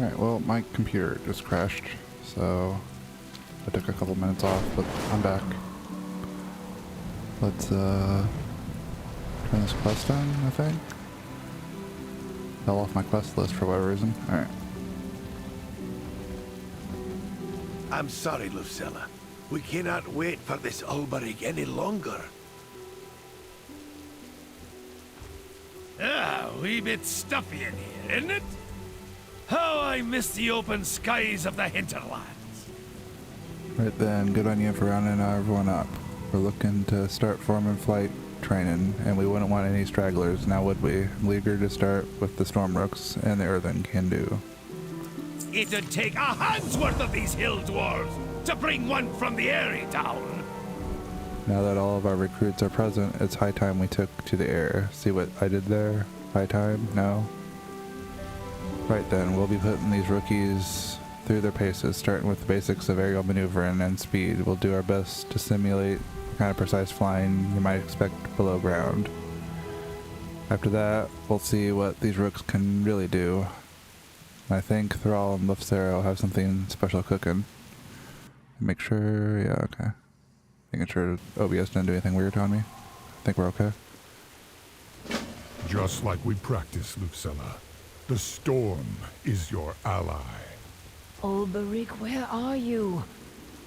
Alright, well, my computer just crashed, so I took a couple minutes off, but I'm back. Let's turn this quest in, I think. Fell off my quest list for whatever reason. Alright. I'm sorry, Lucilla. We cannot wait for this Ulberig any longer. Ah, a wee bit stuffy in here, isn't it? How I miss the open skies of the hinterlands. Right then, good on you for rounding everyone up. We're looking to start foreman flight training, and we wouldn't want any stragglers, now would we? I'm eager to start with the Stormrooks and the Earthen can do. It'd take a hand's worth of these hill dwarves to bring one from the area down. Now that all of our recruits are present, it's high time we took to the air. See what I did there? High time? No? Right then, we'll be putting these rookies through their paces, starting with the basics of aerial maneuvering and speed. We'll do our best to simulate the kind of precise flying you might expect below ground. After that, we'll see what these rooks can really do. I think Thrall and Lufsero have something special cooking. Make sure, yeah, okay. Making sure OBS didn't do anything weird on me. I think we're okay. Just like we practiced, Lucilla. The storm is your ally. Ulberig, where are you?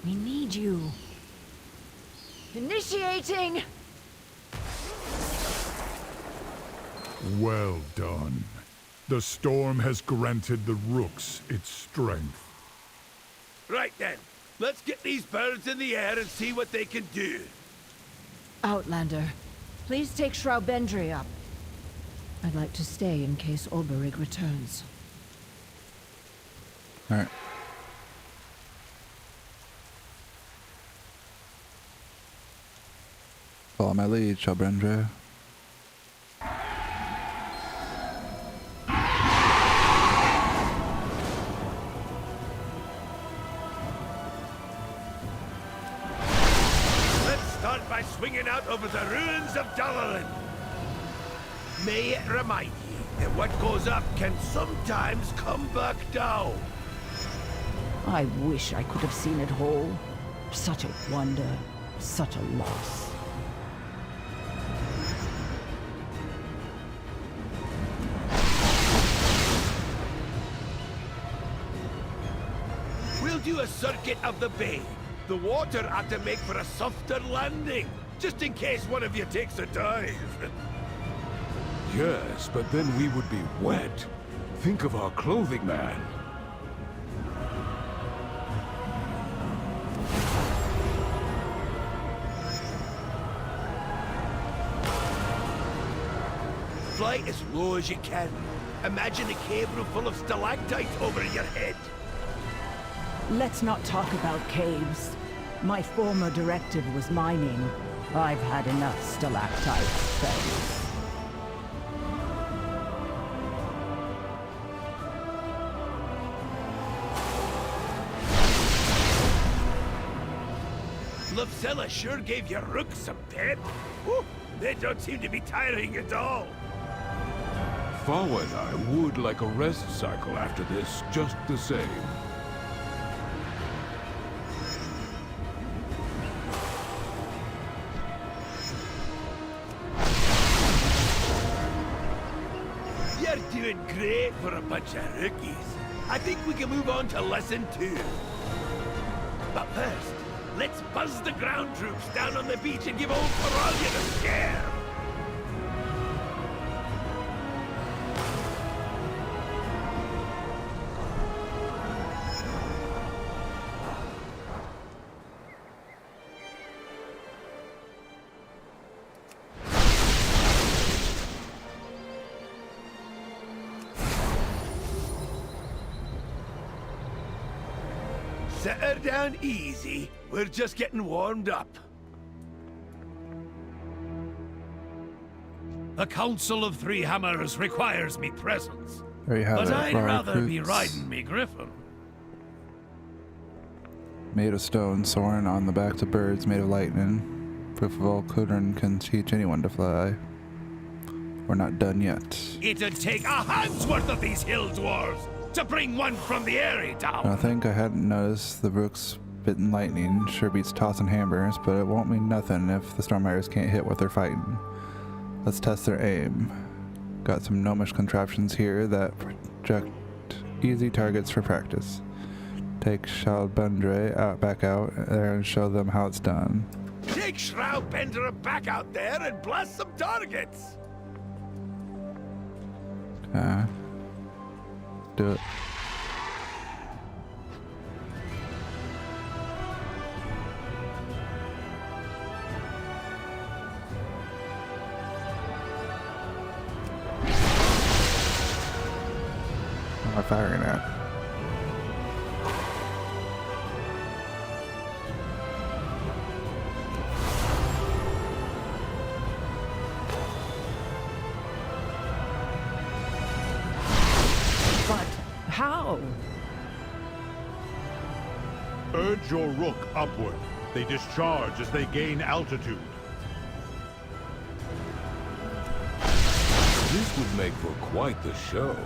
We need you. Initiating! Well done. The storm has granted the rooks its strength. Right then, let's get these birds in the air and see what they can do. Outlander, please take Shroudbendry up. I'd like to stay in case Ulberig returns. Alright. Follow my lead, Shroudbendry. By swinging out over the ruins of Dalaran. May it remind you that what goes up can sometimes come back down. I wish I could have seen it whole. Such a wonder, such a loss. We'll do a circuit of the bay. The water ought to make for a softer landing, just in case one of you takes a dive. Yes, but then we would be wet. Think of our clothing, man. Fly as low as you can. Imagine a cave room full of stalactites over your head. Let's not talk about caves. My former directive was mining. I've had enough stalactites, thanks. Lufsella sure gave your rooks some pep. Whew, they don't seem to be tiring at all. Fawa and I would like a rest cycle after this, just the same. You're doing great for a bunch of rookies. I think we can move on to lesson 2. But first, let's buzz the ground troops down on the beach and give old Paralia a scare. Set her down easy. We're just getting warmed up. The Council of Three Hammers requires me presence. There you have But it, I'd raw rather be recruits. riding me griffin. Made of stone, soaring on the backs of birds made of lightning. Proof of all Kudrin can teach anyone to fly. We're not done yet. It'd take a hand's worth of these hill dwarves to bring one from the Airy down. I think I hadn't noticed the rooks spitting lightning. Sure beats tossing hammers, but it won't mean nothing if the storm riders can't hit what they're fighting. Let's test their aim. Got some gnomish contraptions here that project easy targets for practice. Take Shroudbendre back out there and show them how it's done. Take Shroudbender back out there and blast some targets. Okay. Do it. What am I firing at? But how? Urge your rook upward. They discharge as they gain altitude. This would make for quite the show.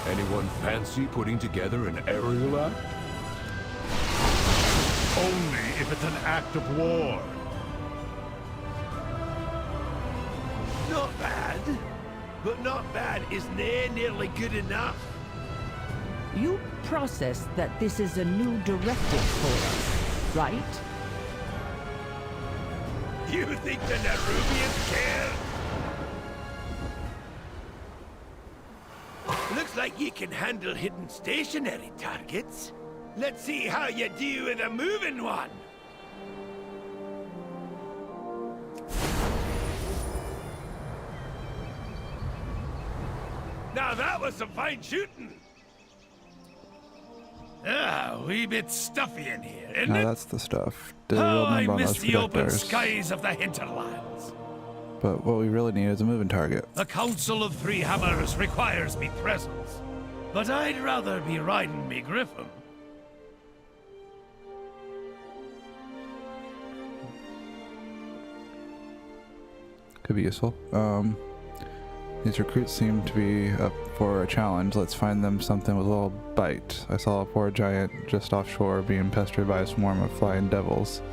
Anyone fancy putting together an aerial act? Only if it's an act of war. Not bad. But not bad is nearly good enough. You processed that this is a new directive for us, right? You think the Nerubians care? Looks like you can handle hidden stationary targets. Let's see how you do with a moving one. Now that was some fine shooting. Ah, a wee bit stuffy in here, isn't Now it? that's the stuff. Did a Oh, real I number on miss those the open projectors. skies of the hinterlands. But what we really need is a moving target. The Council of Three Hammers requires me presence, but I'd rather be riding me griffin. Could be useful. These recruits seem to be up for a challenge. Let's find them something with a little bite. I saw a poor giant just offshore being pestered by a swarm of flying devils.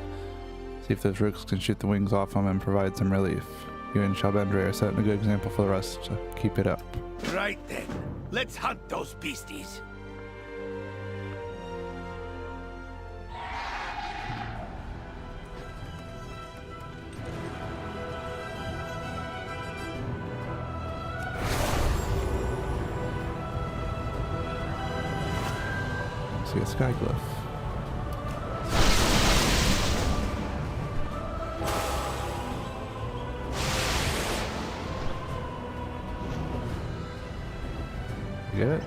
See if those rooks can shoot the wings off them and provide some relief. You and Shalbendre are setting a good example for the rest to keep it up. Right then, let's hunt those beasties. See a sky glyph. You get it?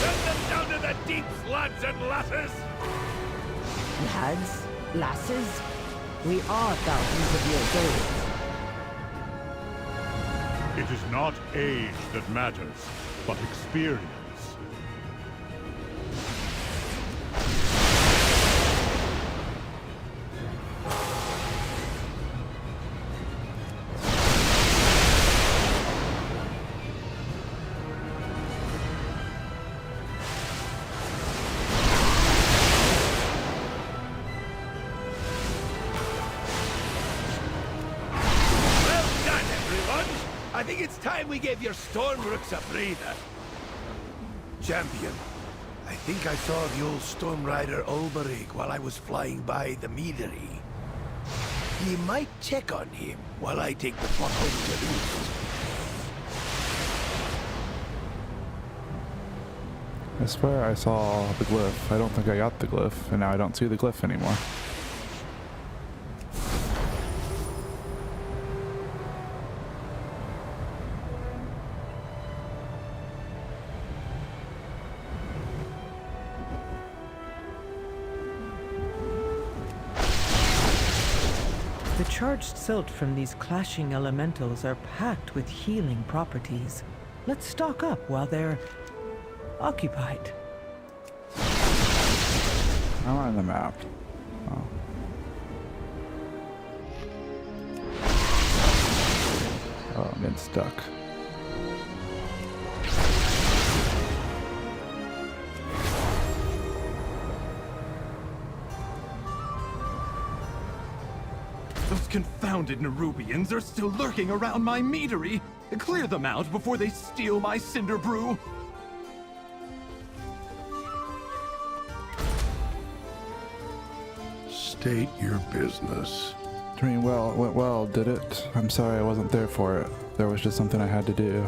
Send them down to the deeps, lads and lasses. Lads, lasses, we are thousands of years old. It is not age that matters, but experience. Well done, everyone. I think it's time we gave your storm rooks a breather. Champion, I think I saw the old storm rider Ulberig while I was flying by the meadery. You might check on him while I take the flock home to roost. I swear I saw the glyph. I don't think I got the glyph, and now I don't see the glyph anymore. The charged silt from these clashing elementals are packed with healing properties. Let's stock up while they're occupied. I'm on the map. Oh. Oh, I'm getting stuck. Those confounded Nerubians are still lurking around my meadery. Clear them out before they steal my cinder brew. State your business. Doing well, went well, did it? I'm sorry I wasn't there for it. There was just something I had to do.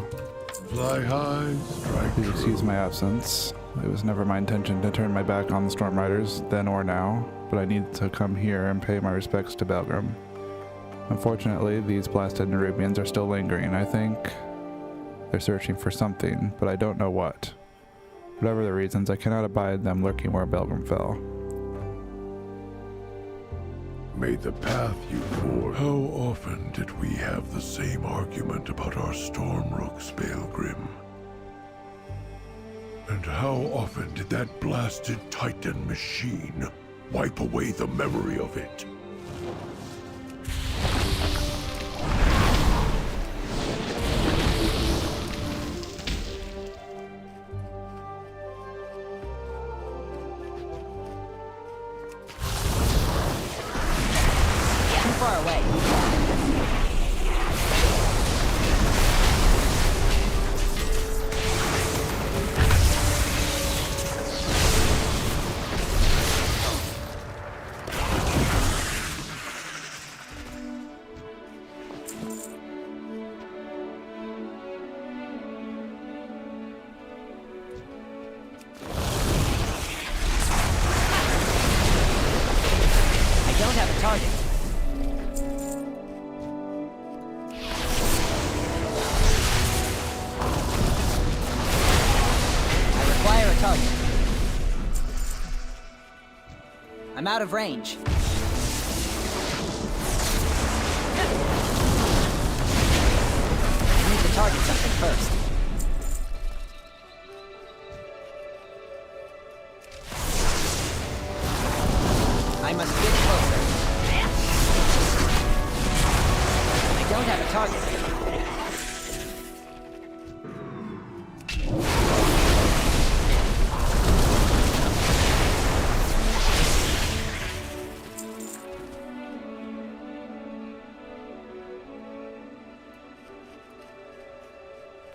Fly high, strike Please true. excuse my absence. It was never my intention to turn my back on the Storm Riders, then or now, but I need to come here and pay my respects to Belgrim. Unfortunately, these blasted Nerubians are still lingering. I think they're searching for something, but I don't know what. Whatever the reasons, I cannot abide them lurking where Belgrim fell. May the path you forge. How often did we have the same argument about our Stormrooks, Belgrim? And how often did that blasted Titan machine wipe away the memory of it? Far away. I don't have a target. Target. I'm out of range. I need to target something first. I must get closer. I don't have a target.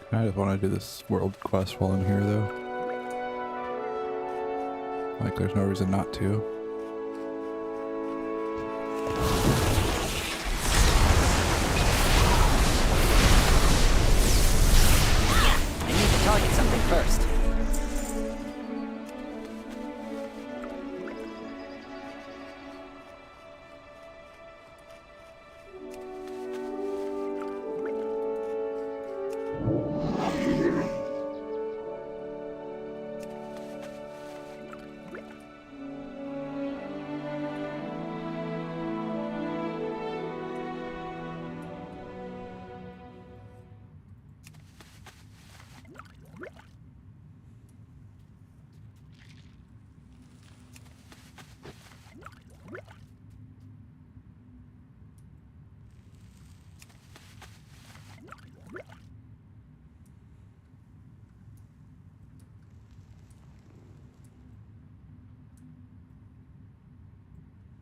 I just want to do this world quest while I'm here, though. Like, there's no reason not to. I need to target something first.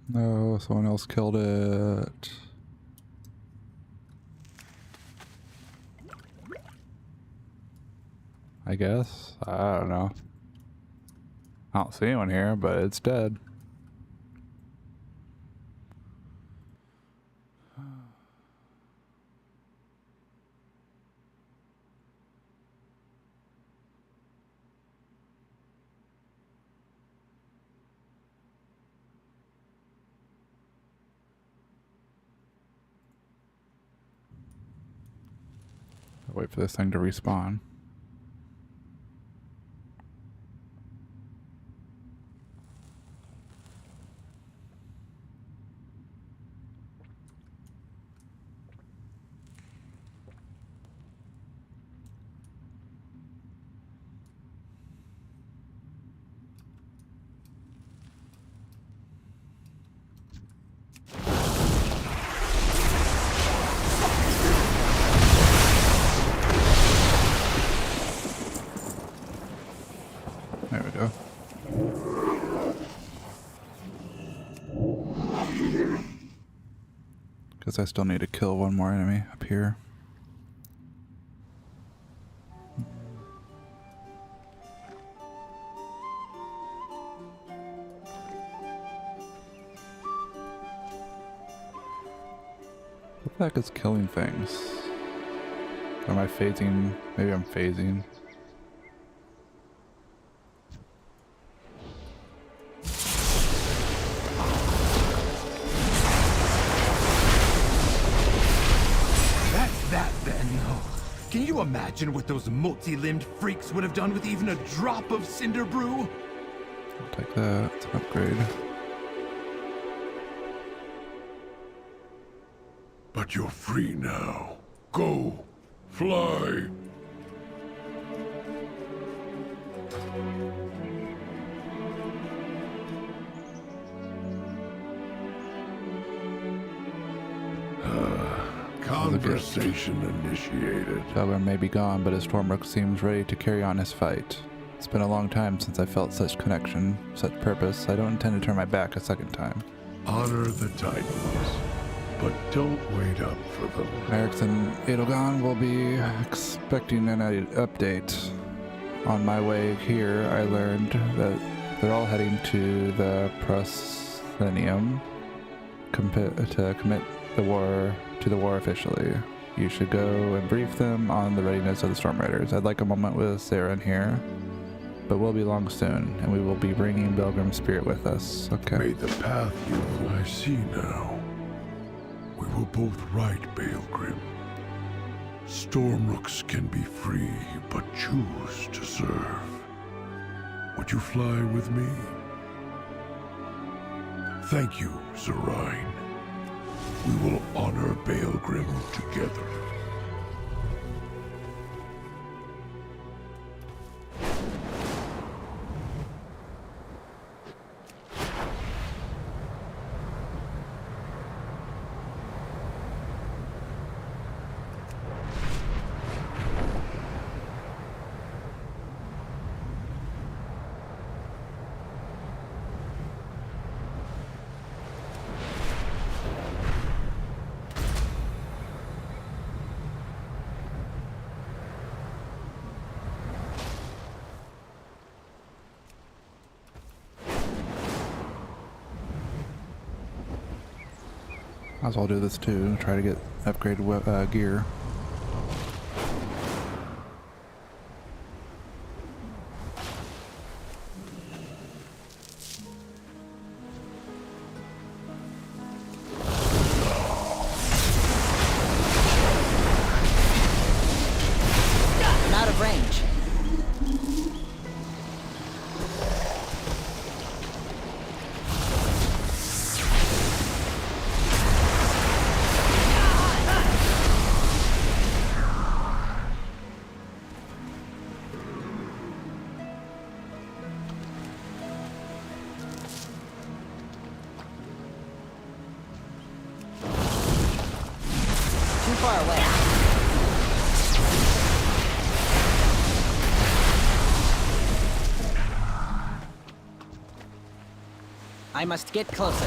No, someone else killed it. I guess. I don't know. I don't see anyone here, but it's dead. Wait for this thing to respawn. guess I still need to kill one more enemy up here. What the heck is killing things? Am I phasing? Maybe I'm phasing. That's that then. Oh, can you imagine what those multi-limbed freaks would have done with even a drop of cinder brew? I'll take that. It's an upgrade. But you're free now. Go. Fly. Conversation initiated. Felger may be gone, but his Stormrook seems ready to carry on his fight. It's been a long time since I felt such connection, such purpose. I don't intend to turn my back a second time. Honor the Titans, but don't wait up for them. Merrick's and Edelgon will be expecting an update. On my way here, I learned that they're all heading to the Proscenium to commit the war to the war officially. You should go and brief them on the readiness of the Storm Raiders. I'd like a moment with Sarah here, but we'll be long soon, and we will be bringing Belgrim's spirit with us. Okay. May the path you... I see now. We will both right, Baelgrim. Stormrooks can be free, but choose to serve. Would you fly with me? Thank you, Zerine. We will honor Baelgrim together. Might as well do this too, try to get upgraded gear. I'm out of range. Too far away. I must get closer.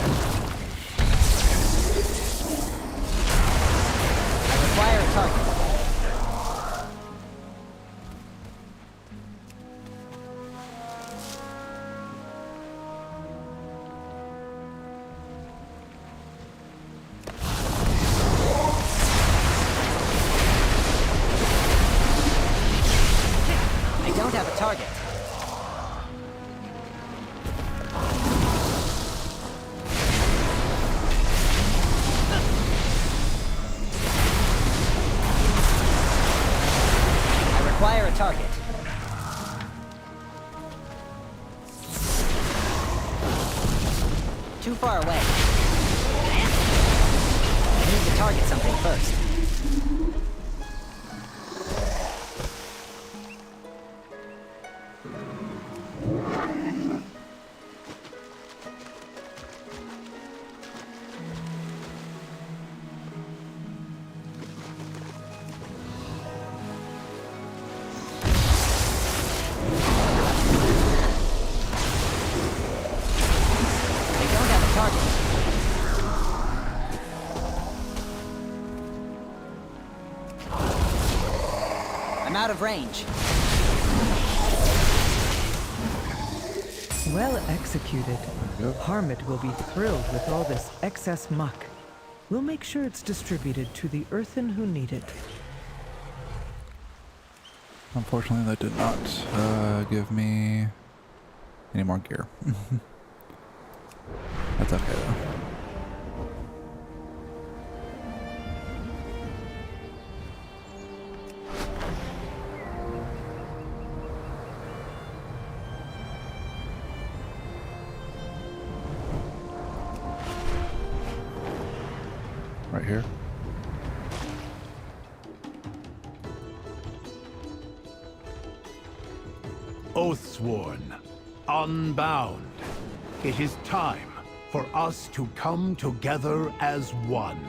I require a target. I don't have a target. Require a target. Too far away. I need to target something first. I'm out of range. Well executed. Yep. Harmit will be thrilled with all this excess muck. We'll make sure it's distributed to the earthen who need it. Unfortunately, that did not give me any more gear. That's okay though. Right here. Oathsworn, unbound. It is time for us to come together as one.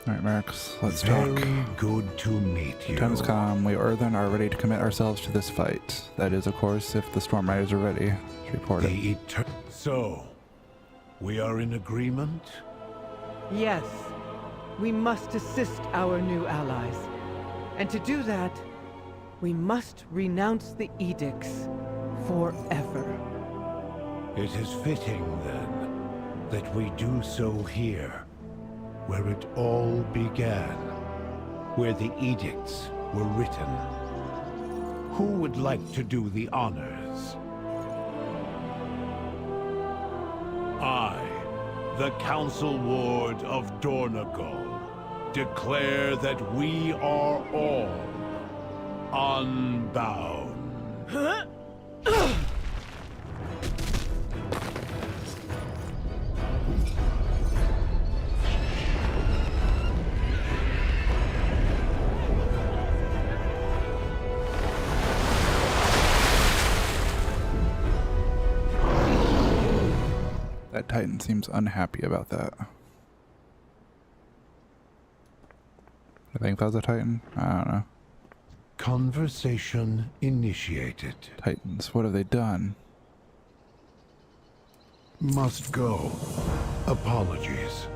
Alright, Max, let's talk. Very good to meet you. Time's come. We Earthen are ready to commit ourselves to this fight. That is, of course, if the Storm Riders are ready. Report it. So, we are in agreement? Yes, we must assist our new allies. And to do that, we must renounce the edicts forever. It is fitting, then, that we do so here, where it all began, where the edicts were written. Who would like to do the honors? I, the Council Ward of Dornagal, declare that we are all unbound. That Titan seems unhappy about that. I think that was a Titan? I don't know. Conversation initiated. Titans, what have they done? Must go. Apologies.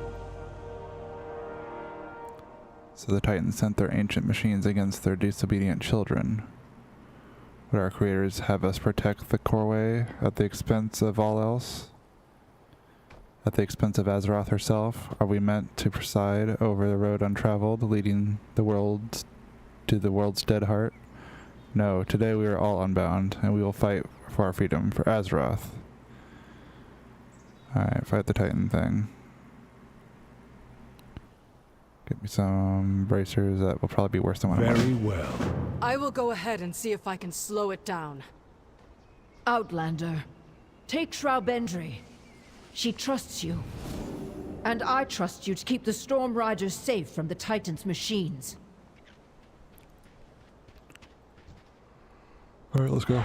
So the Titans sent their ancient machines against their disobedient children. Would our creators have us protect the Corway at the expense of all else? At the expense of Azeroth herself? Are we meant to preside over the road untraveled, leading the world to the world's dead heart? No, today we are all unbound, and we will fight for our freedom, for Azeroth. Alright, fight the Titan thing. Get me some bracers that will probably be worse than what I'm Very on. well. I will go ahead and see if I can slow it down. Outlander, take Shroudbendry. She trusts you. And I trust you to keep the Storm Riders safe from the Titan's machines. Alright, let's go.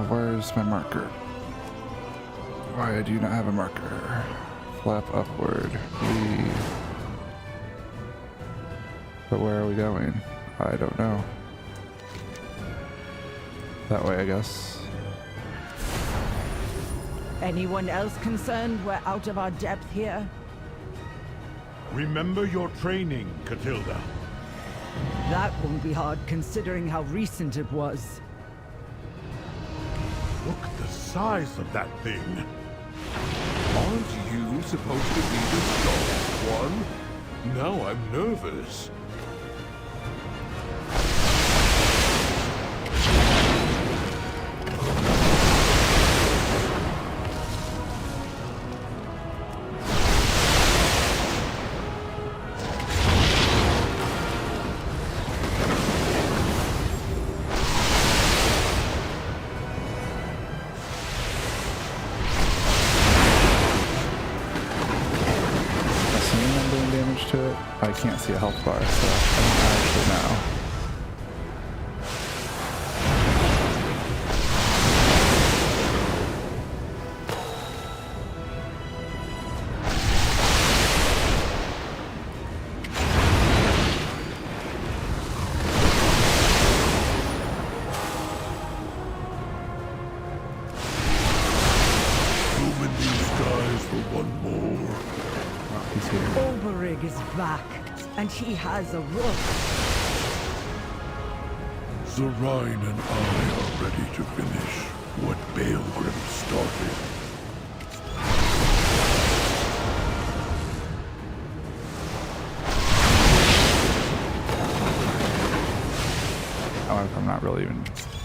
Where's my marker? Why do you not have a marker? Flap upward. Leave. But where are we going? I don't know. That way, I guess. Anyone else concerned we're out of our depth here? Remember your training, Catilda. That won't be hard considering how recent it was. Look at the size of that thing. Aren't you supposed to be the strong one? Now I'm nervous. To it. I can't see a health bar, so I don't actually know. Human new skies one more. Oh, he's here. Olberig is back, and he has a rook. Zarine and I are ready to finish what Baelgrim started. I'm not really even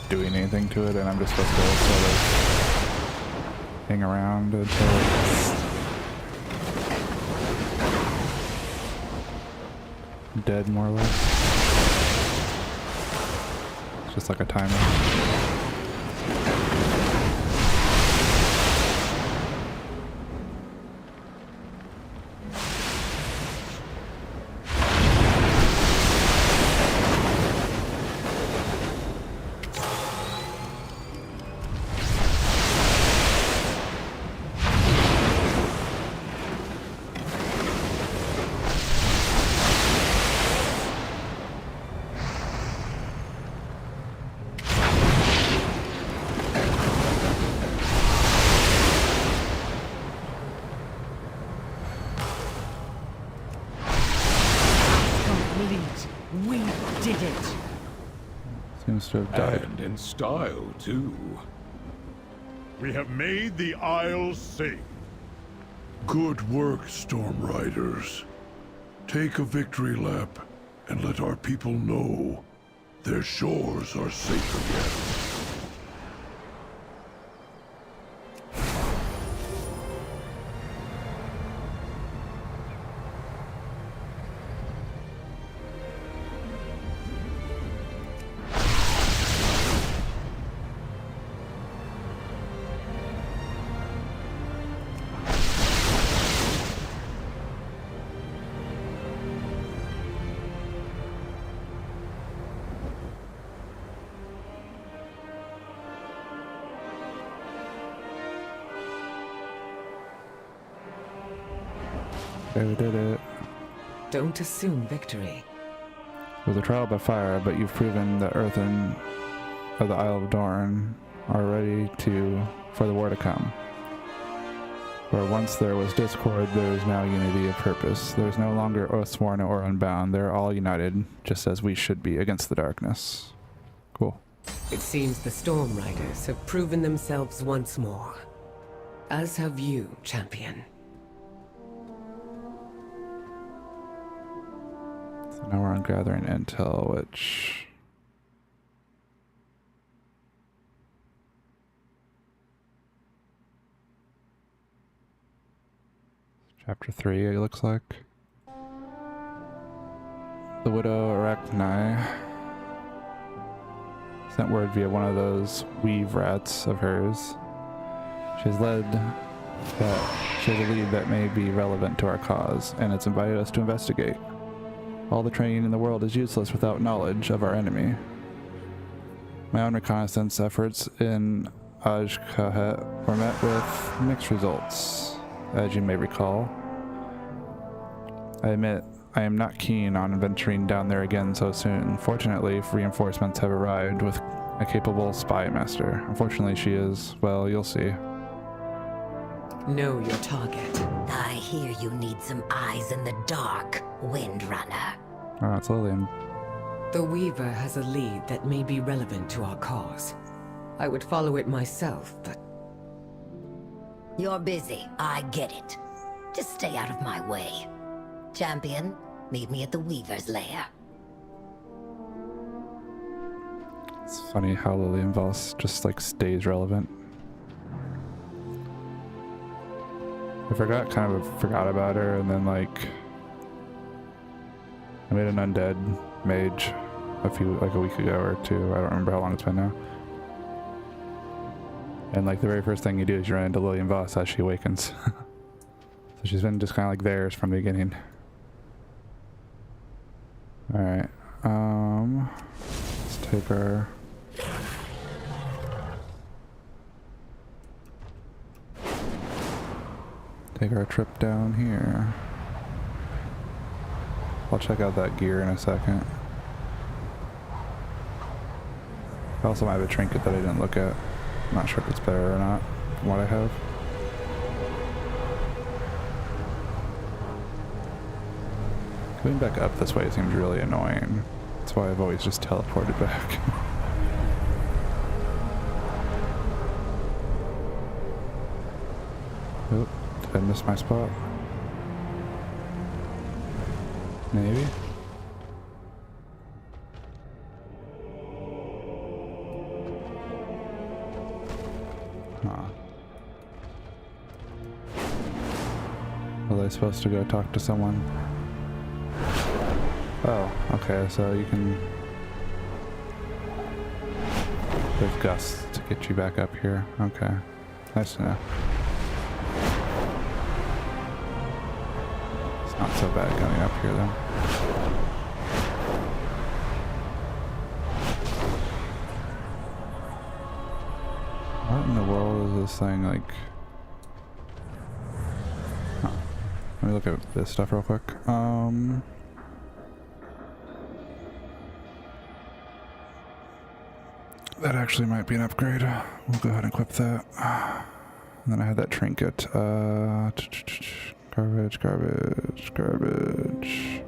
doing anything to it, and I'm just supposed to sort of hang around until it's dead, more or less. It's just like a timer. We did it. Seems to have died. And in style, too. We have made the Isles safe. Good work, Storm Riders. Take a victory lap and let our people know their shores are safe again. Okay, we did it. Don't assume victory. It was a trial by fire, but you've proven that Earthen of the Isle of Dorne are ready for the war to come. Where once there was discord, there is now unity of purpose. There is no longer oath-sworn or unbound. They're all united, just as we should be, against the darkness. Cool. It seems the Storm Riders have proven themselves once more. As have you, champion. So now we're on gathering intel, which... Chapter 3, it looks like. The Widow Arachne sent word via one of those weave rats of hers. She has a lead that may be relevant to our cause, and it's invited us to investigate. All the training in the world is useless without knowledge of our enemy. My own reconnaissance efforts in Ajkahet were met with mixed results. As you may recall, I admit I am not keen on venturing down there again so soon. Fortunately, reinforcements have arrived with a capable spy master. Unfortunately, she is, well, you'll see. Know your target. I hear you need some eyes in the dark, Windrunner. Oh, it's Lillian. The Weaver has a lead that may be relevant to our cause. I would follow it myself, but... You're busy, I get it. Just stay out of my way. Champion, meet me at the Weaver's lair. It's funny how Lillian Voss just like stays relevant. I kind of forgot about her, and then like I made an undead mage a week ago or two. I don't remember how long it's been now. And like the very first thing you do is you run into Lillian Voss as she awakens. So she's been just kind of like theirs from the beginning. Alright, let's take our... trip down here. I'll check out that gear in a second. I also might have a trinket that I didn't look at. I'm not sure if it's better or not from what I have. Going back up this way seems really annoying. That's why I've always just teleported back. Oh, did I miss my spot? Maybe? Huh. Was I supposed to go talk to someone? Oh, okay, so you can... There's gusts to get you back up here. Okay. Nice to know. It's not so bad going up here, though. What in the world is this thing, like... Huh. Let me look at this stuff real quick. That actually might be an upgrade. We'll go ahead and equip that. And then I had that trinket. Garbage, garbage, garbage.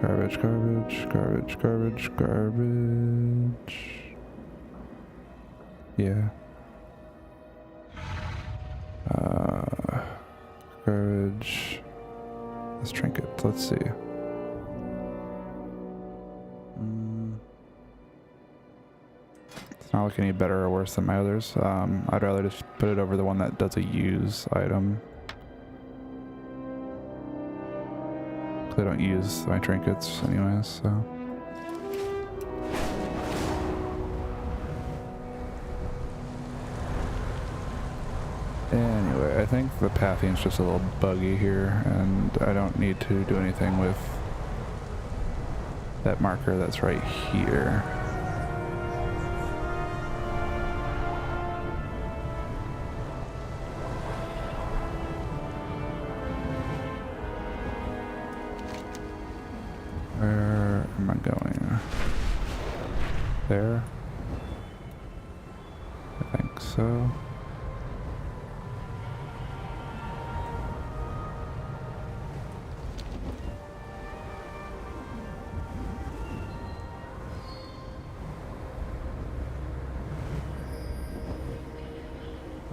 Garbage, garbage, garbage, garbage, garbage. Yeah. Garbage. This trinket, let's see. It's not looking any better or worse than my others. I'd rather just put it over the one that does a use item. I don't use my trinkets anyways, so. Anyway, I think the pathing's just a little buggy here, and I don't need to do anything with that marker that's right here. Where am I going? There? I think so.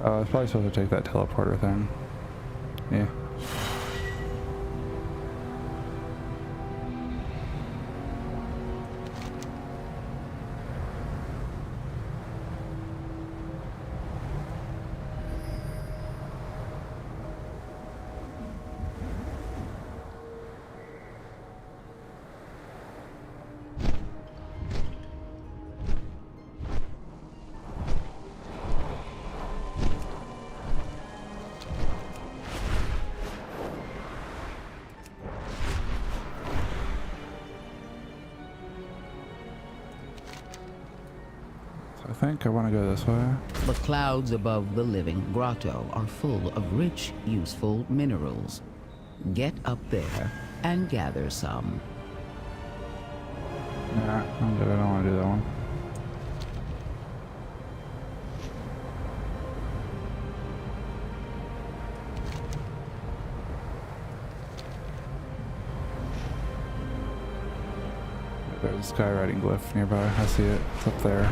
I was probably supposed to take that teleporter thing. Yeah. I think I want to go this way. The clouds above the living grotto are full of rich, useful minerals. Get up there and gather some. Nah, I'm good. I don't want to do that one. There's a skywriting glyph nearby. I see it. It's up there.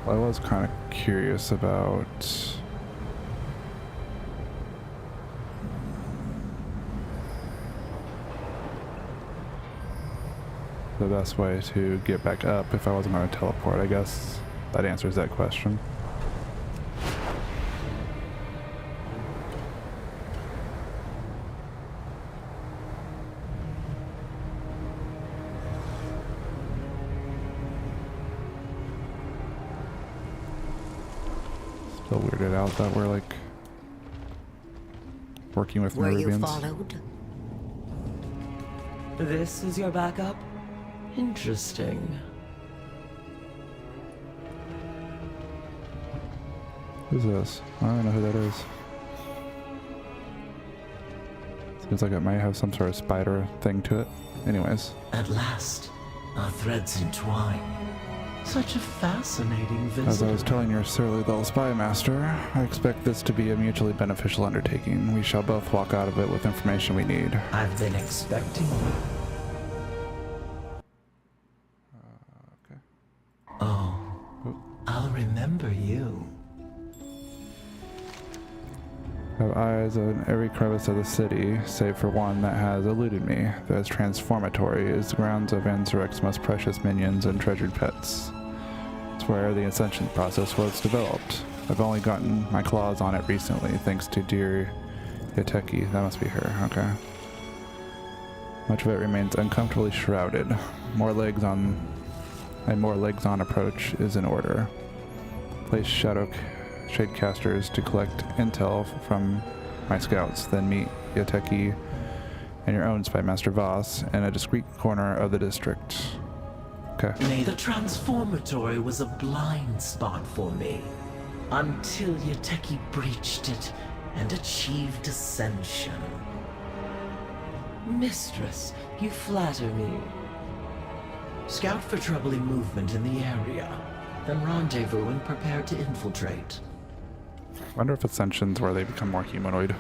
I was kind of curious about the best way to get back up if I wasn't going to teleport. I guess that answers that question. Still weirded out that we're like working with Were you Nerubians. followed? This is your backup? Interesting. Who's this? I don't know who that is. Seems like it might have some sort of spider thing to it. Anyways. At last, our threads entwine. Such a fascinating visit. As I was telling your surly little spy master, I expect this to be a mutually beneficial undertaking. We shall both walk out of it with information we need. I've been expecting you. Okay. Oh, I'll remember you. I have eyes on every crevice of the city, save for one that has eluded me. That is transformatory, is the grounds of Anzarec's most precious minions and treasured pets. It's where the ascension process was developed. I've only gotten my claws on it recently, thanks to dear Yateki. That must be her, okay. Much of it remains uncomfortably shrouded. A more legs on approach is in order. Place shadecasters to collect intel from my scouts, then meet Yateki and your own Spy Master Voss in a discreet corner of the district. Okay. The transformatory was a blind spot for me, until Yateki breached it and achieved ascension. Mistress, you flatter me. Scout for troubling movement in the area, then rendezvous and prepare to infiltrate. I wonder if ascension's where they become more humanoid.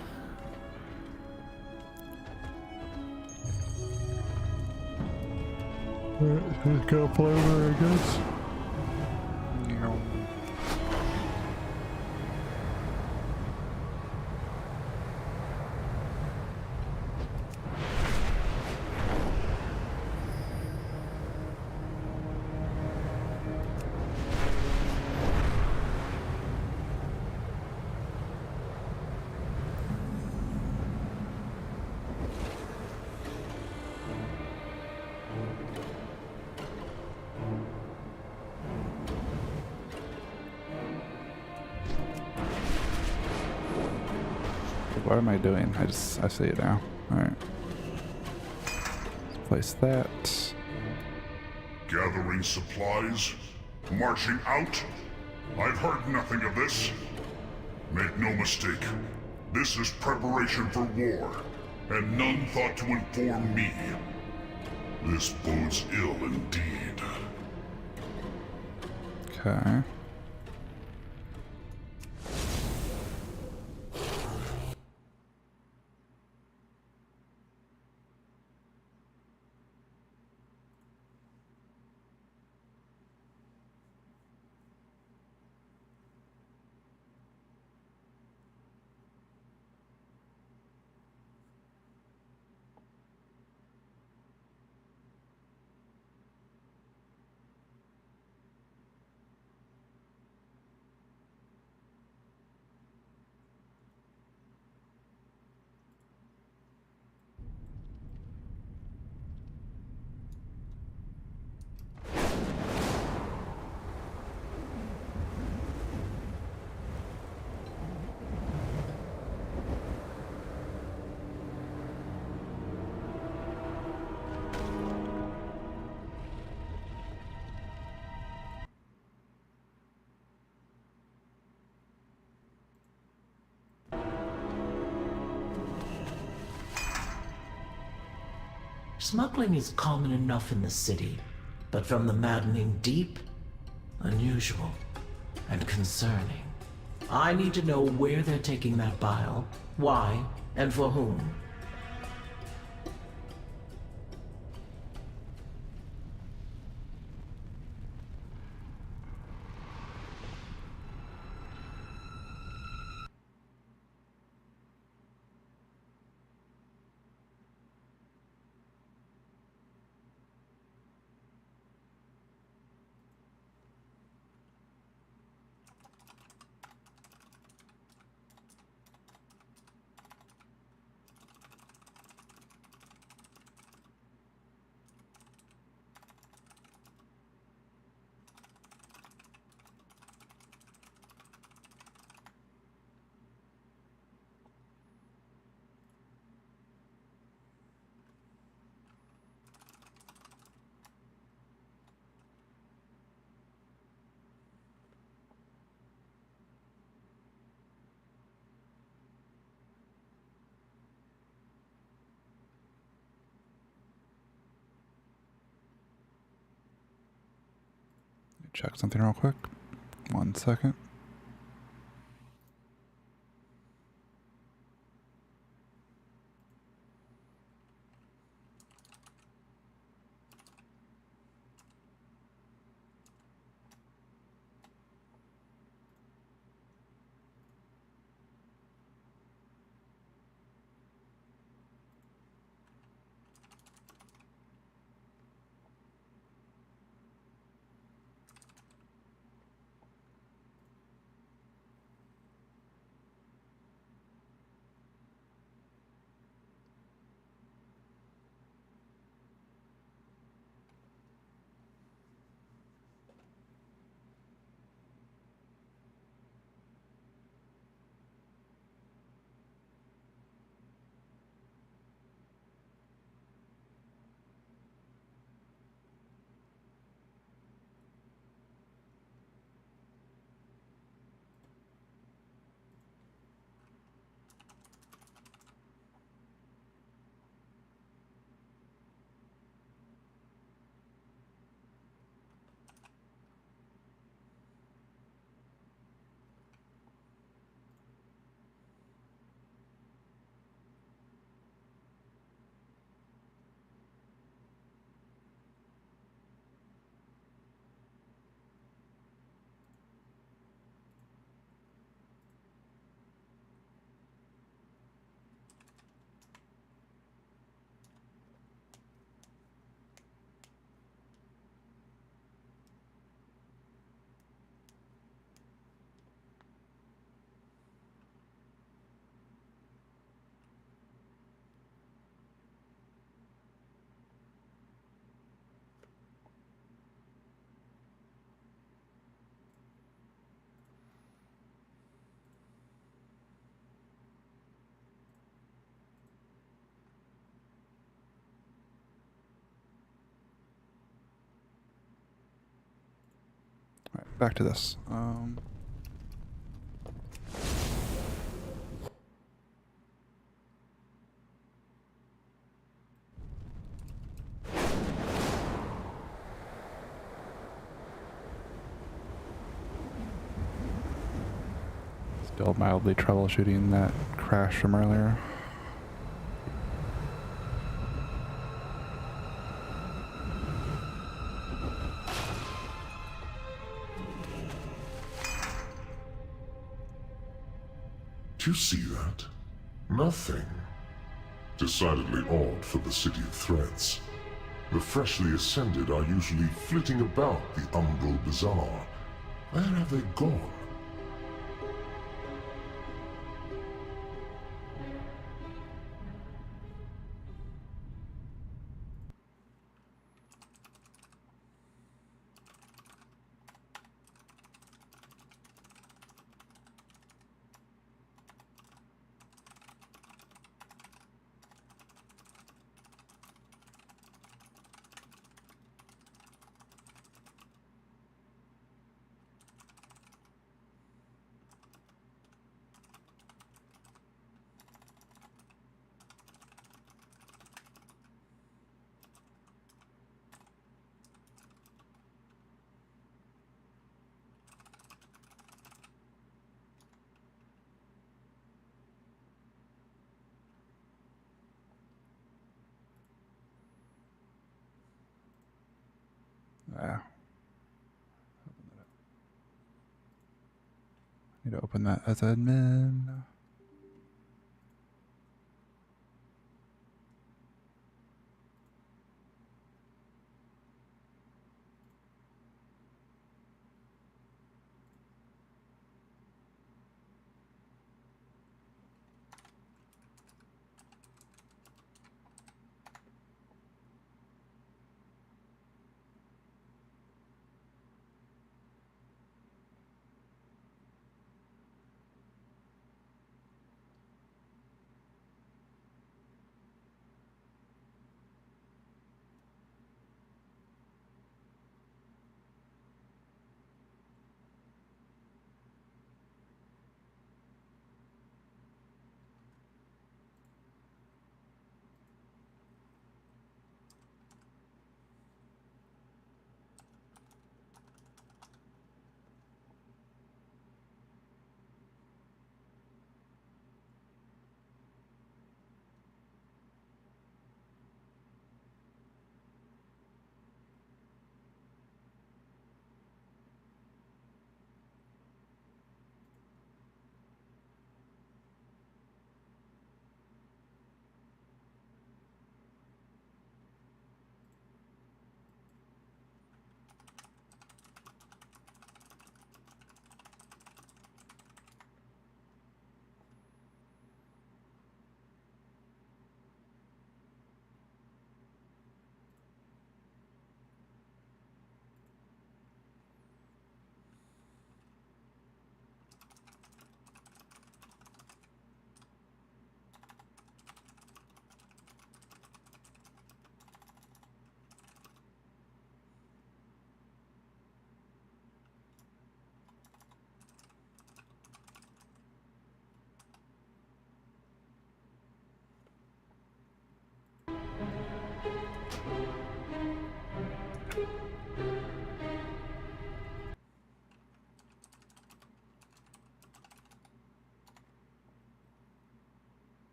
Let's go flavor, I guess. What am I doing? I see it now. Alright. Place that. Gathering supplies? Marching out? I've heard nothing of this. Make no mistake. This is preparation for war, and none thought to inform me. This bodes ill indeed. Okay. Smuggling is common enough in the city, but from the maddening deep, unusual and concerning. I need to know where they're taking that bile, why, and for whom. check something real quick. 1 second. Alright, back to this. Still mildly troubleshooting that crash from earlier. Do you see that? Nothing. Decidedly odd for the City of Threads. The freshly ascended are usually flitting about the Umbral Bazaar. Where have they gone? Yeah. Need to open that as admin.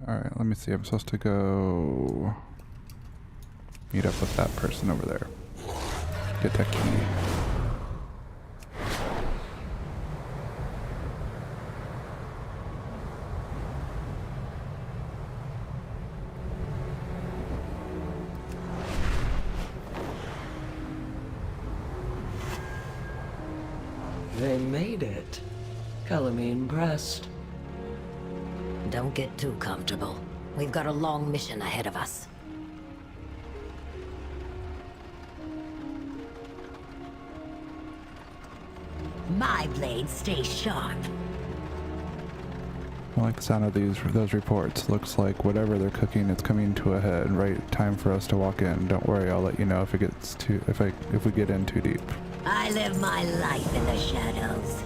Alright, let me see. I'm supposed to go meet up with that person over there. Get that key. They made it. Color me impressed. Don't get too comfortable. We've got a long mission ahead of us. My blades stay sharp. I like the sound of those reports. Looks like whatever they're cooking is coming to a head. Right time for us to walk in. Don't worry, I'll let you know if it gets too if we get in too deep. I live my life in the shadows.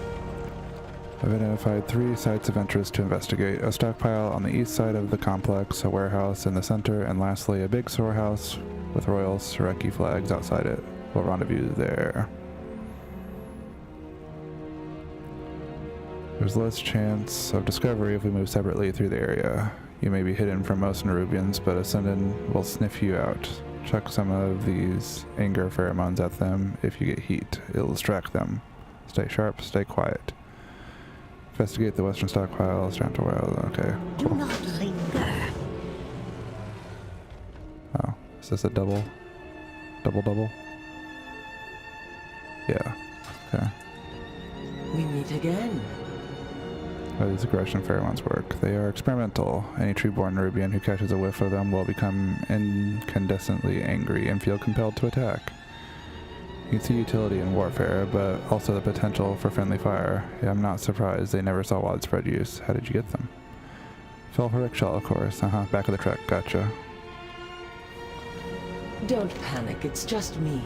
I've identified 3 sites of interest to investigate. A stockpile on the east side of the complex, a warehouse in the center, and lastly a big storehouse with Royal Sareki flags outside it. We'll rendezvous there. There's less chance of discovery if we move separately through the area. You may be hidden from most Nerubians, but Ascendant will sniff you out. Chuck some of these anger pheromones at them. If you get heat, it'll distract them. Stay sharp, stay quiet. Investigate the western stockpiles, down to well. Okay, cool. Do not linger. Oh, is this a double? Double? Yeah, okay. We meet again. How these aggression pheromones work. They are experimental. Any true-born Nerubian who catches a whiff of them will become incandescently angry and feel compelled to attack. You can see utility in warfare, but also the potential for friendly fire. Yeah, I'm not surprised they never saw widespread use. How did you get them? Fell for rickshaw, of course. Back of the truck. Gotcha. Don't panic, it's just me.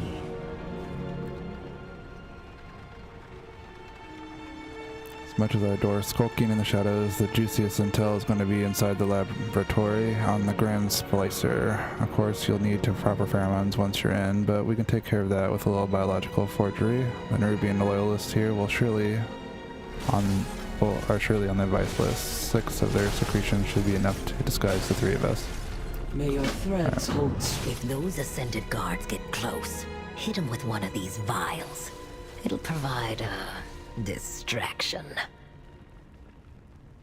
As much as I adore skulking in the shadows, the juiciest intel is going to be inside the laboratory on the Grand Splicer. Of course, you'll need proper pheromones once you're in, but we can take care of that with a little biological forgery. The Nerubian loyalists here are surely on the advice list. 6 of their secretions should be enough to disguise the 3 of us. May your threats hold. If those Ascended guards get close, hit them with one of these vials. It'll provide a distraction.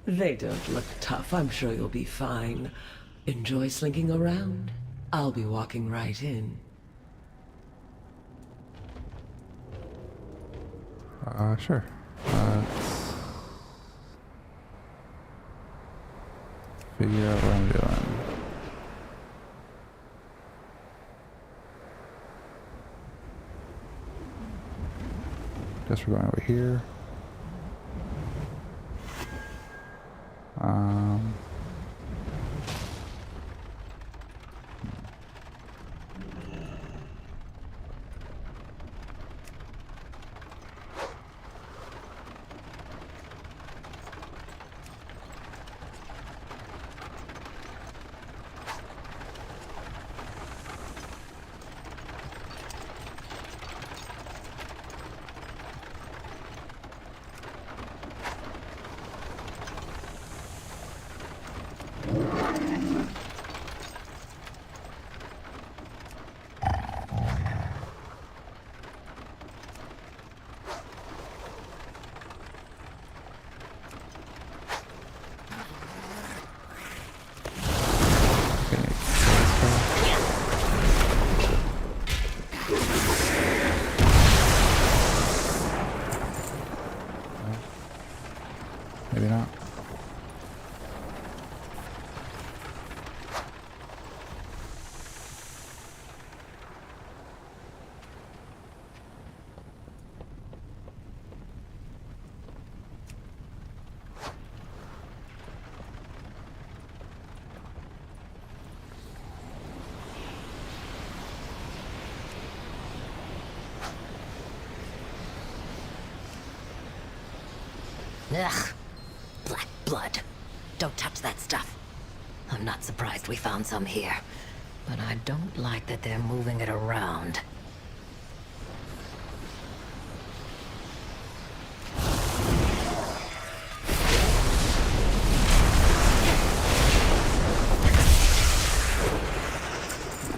They don't look tough. I'm sure you'll be fine. Enjoy slinking around. I'll be walking right in. Sure. Let's figure out what I'm doing. Guess we're going over here. Maybe not. Ugh. Black blood. Don't touch that stuff. I'm not surprised we found some here, but I don't like that they're moving it around.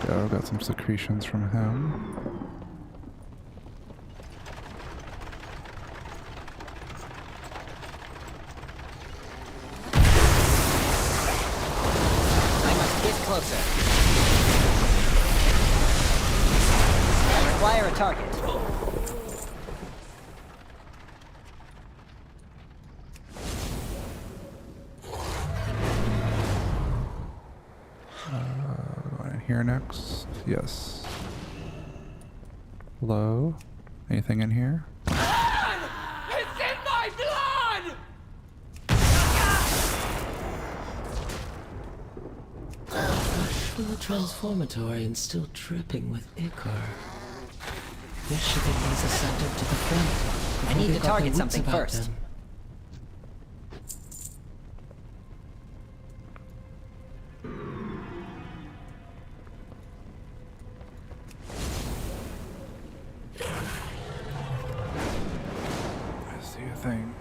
go. Got some secretions from him. I must get closer. I require a target. Going in here next. Yes. Hello? Anything in here? It's in my blood! Fresh from the transformatory and still dripping with ichor. This should get these ascended to the front. I need to got target their wits something about first. them. I see a thing.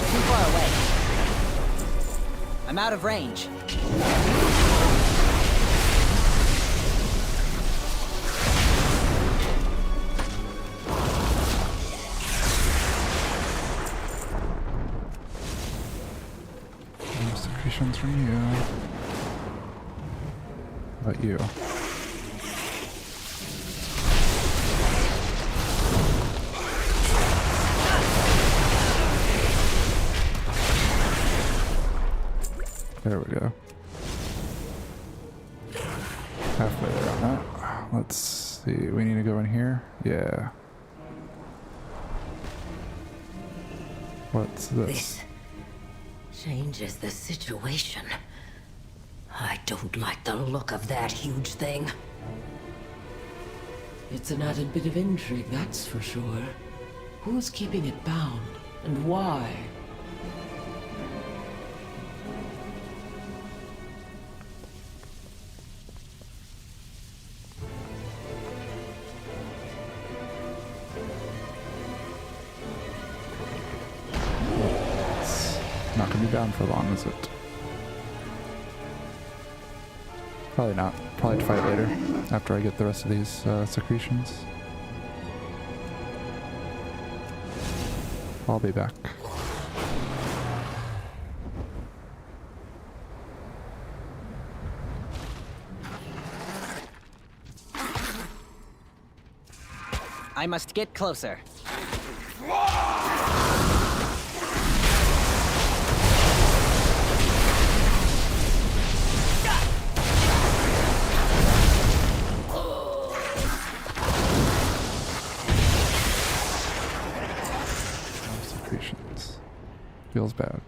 Too far away. I'm out of range. No secretions from you. How about you? There we go. Halfway there on that. Let's see. We need to go in here? Yeah. What's this? Changes the situation. I don't like the look of that huge thing. It's an added bit of intrigue, that's for sure. Who's keeping it bound, and why? It's not gonna be bound for long, is it? Probably not. Probably fight later, after I get the rest of these secretions. I'll be back. I must get closer. Secretions. Feels bad.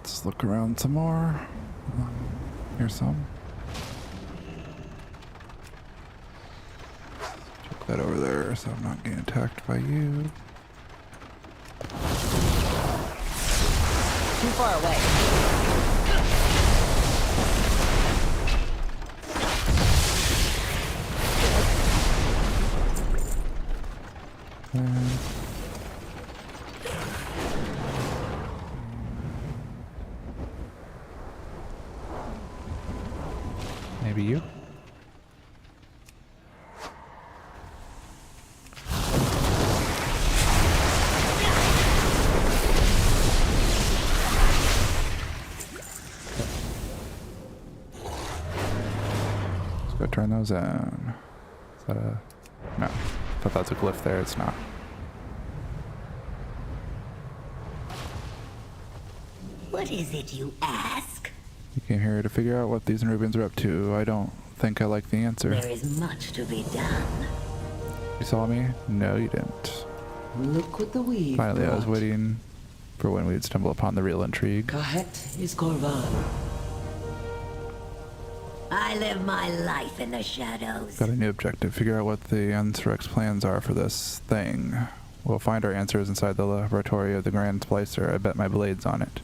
Let's look around some more. Here's some. Check that over there so I'm not getting attacked by you. Too far away. Maybe you? Go turn those in. Is that a... No. I thought that was a glyph there. It's not. What is it you ask? You came here to figure out what these Nerubians are up to. I don't think I like the answer. There is much to be done. You saw me? No, you didn't. Look what the weave Finally, I was brought. waiting for when we'd stumble upon the real intrigue. Kahet is Korvan. I live my life in the shadows. Got a new objective. Figure out what the Unsurrect's plans are for this thing. We'll find our answers inside the laboratory of the Grand Splicer. I bet my blade's on it.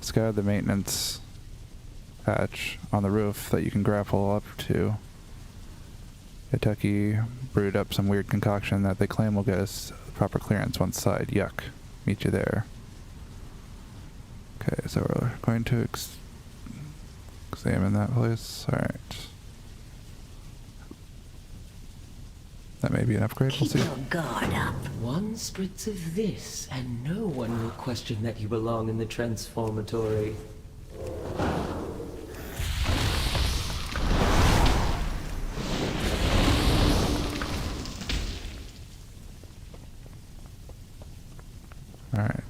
Scout the maintenance hatch on the roof that you can grapple up to. Hiteki brewed up some weird concoction that they claim will get us proper clearance one side. Yuck. Meet you there. Okay, so we're going to examine that place. Alright. That may be an upgrade. We'll see. Keep your guard up. One spritz of this, and no one will question that you belong in the transformatory. Alright.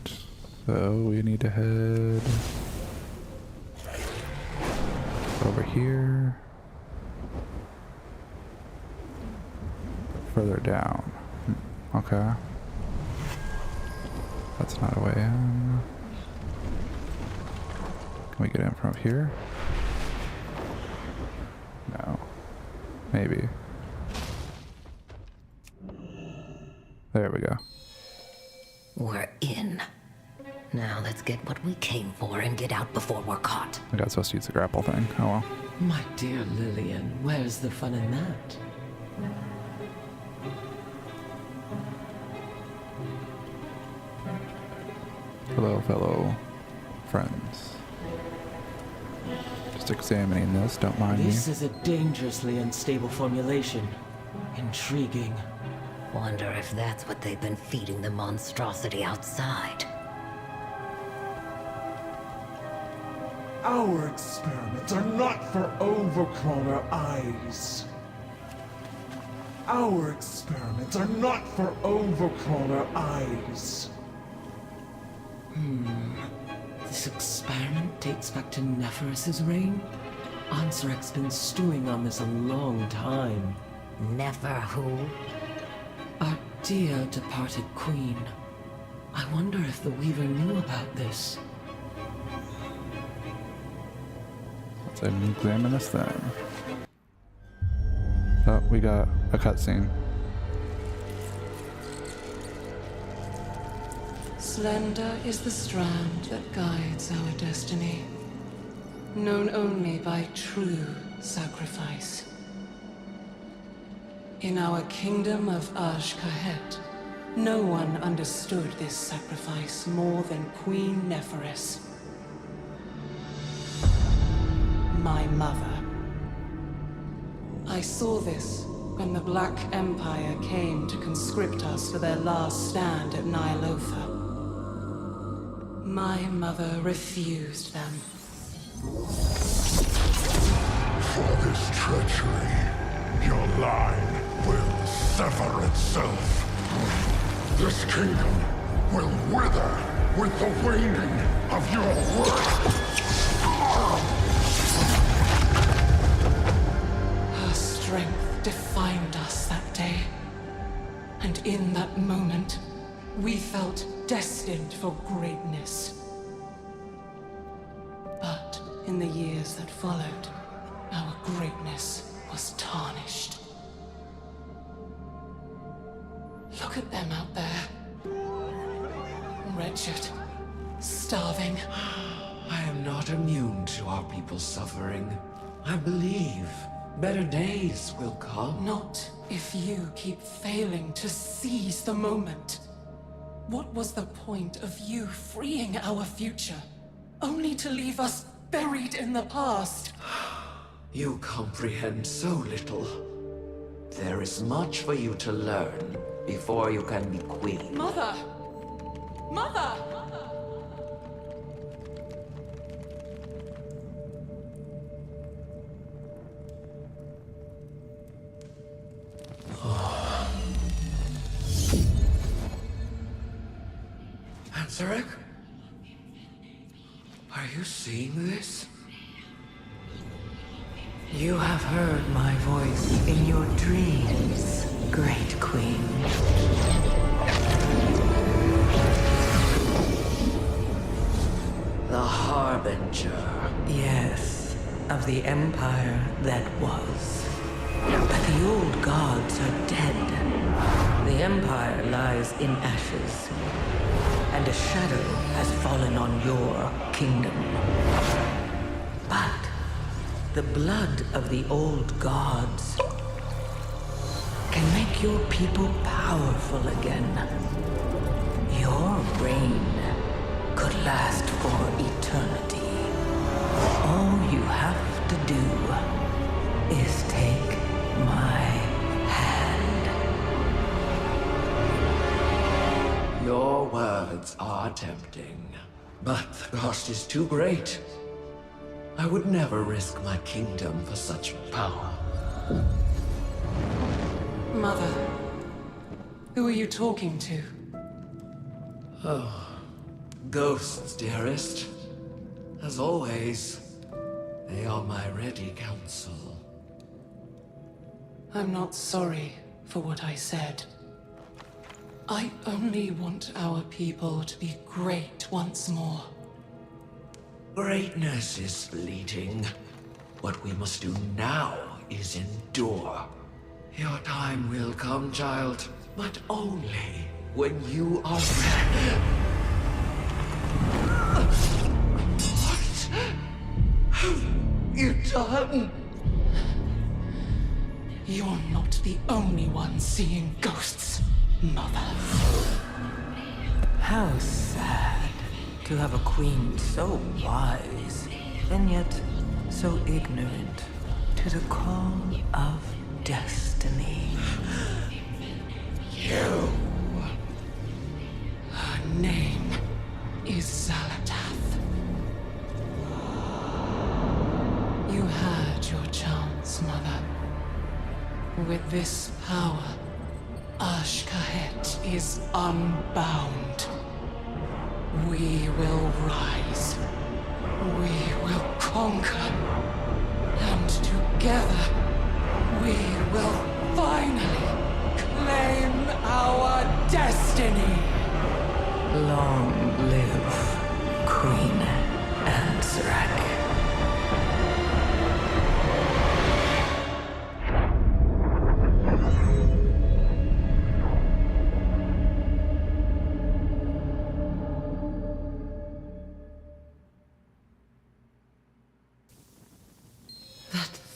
So we need to head over here. Further down. Okay. That's not a way in. Can we get in from up here? No. Maybe. There we go. We're in. Now let's get what we came for and get out before we're caught. I got supposed to use the grapple thing. Oh well. My dear Lillian, where's the fun in that? Hello, fellow friends. Just examining this, don't mind me. This is a dangerously unstable formulation. Intriguing. Wonder if that's what they've been feeding the monstrosity outside. Our experiments are not for overcrawler eyes. Our experiments are not for overcrawler eyes. This experiment dates back to Neferis's reign? Ansarek's been stewing on this a long time. Nefer who? Our dear departed queen. I wonder if the Weaver knew about this. Let's examine this thing. Oh, we got a cutscene. Slender is the strand that guides our destiny, known only by true sacrifice. In our kingdom of Kahet, no one understood this sacrifice more than Queen Neferis, my mother. I saw this when the Black Empire came to conscript us for their last stand at Nylofa. My mother refused them. For this treachery, your line will sever itself. This kingdom will wither with the waning of your worth. Her strength defined us that day. And in that moment, we felt destined for greatness. But in the years that followed, our greatness was tarnished. Look at them out there. Wretched, starving. I am not immune to our people's suffering. I believe better days will come. Not if you keep failing to seize the moment. What was the point of you freeing our future, only to leave us buried in the past? You comprehend so little. There is much for you to learn before you can be queen. Mother! Mother! Ansarek? Are you seeing this? You have heard my voice in your dreams, Great Queen. The Harbinger. Yes, of the empire that was. But the old gods are dead. The empire lies in ashes, and a shadow has fallen on your kingdom. But the blood of the old gods can make your people powerful again. Your reign could last for eternity. All you have to do is take my hand. Your words are tempting, but the cost is too great. I would never risk my kingdom for such power. Mother, who are you talking to? Oh, ghosts, dearest. As always, they are my ready counsel. I'm not sorry for what I said. I only want our people to be great once more. Greatness is fleeting. What we must do now is endure. Your time will come, child, but only when you are ready. What have you done? You're not the only one seeing ghosts, Mother. How sad to have a queen so wise, and yet so ignorant to the call of destiny. You. Her name is Zalatath. You had your chance, Mother. With this power, Ashkahet is unbound. We will rise. We will conquer. And together, we will finally claim our destiny. Long live Queen Ansarek.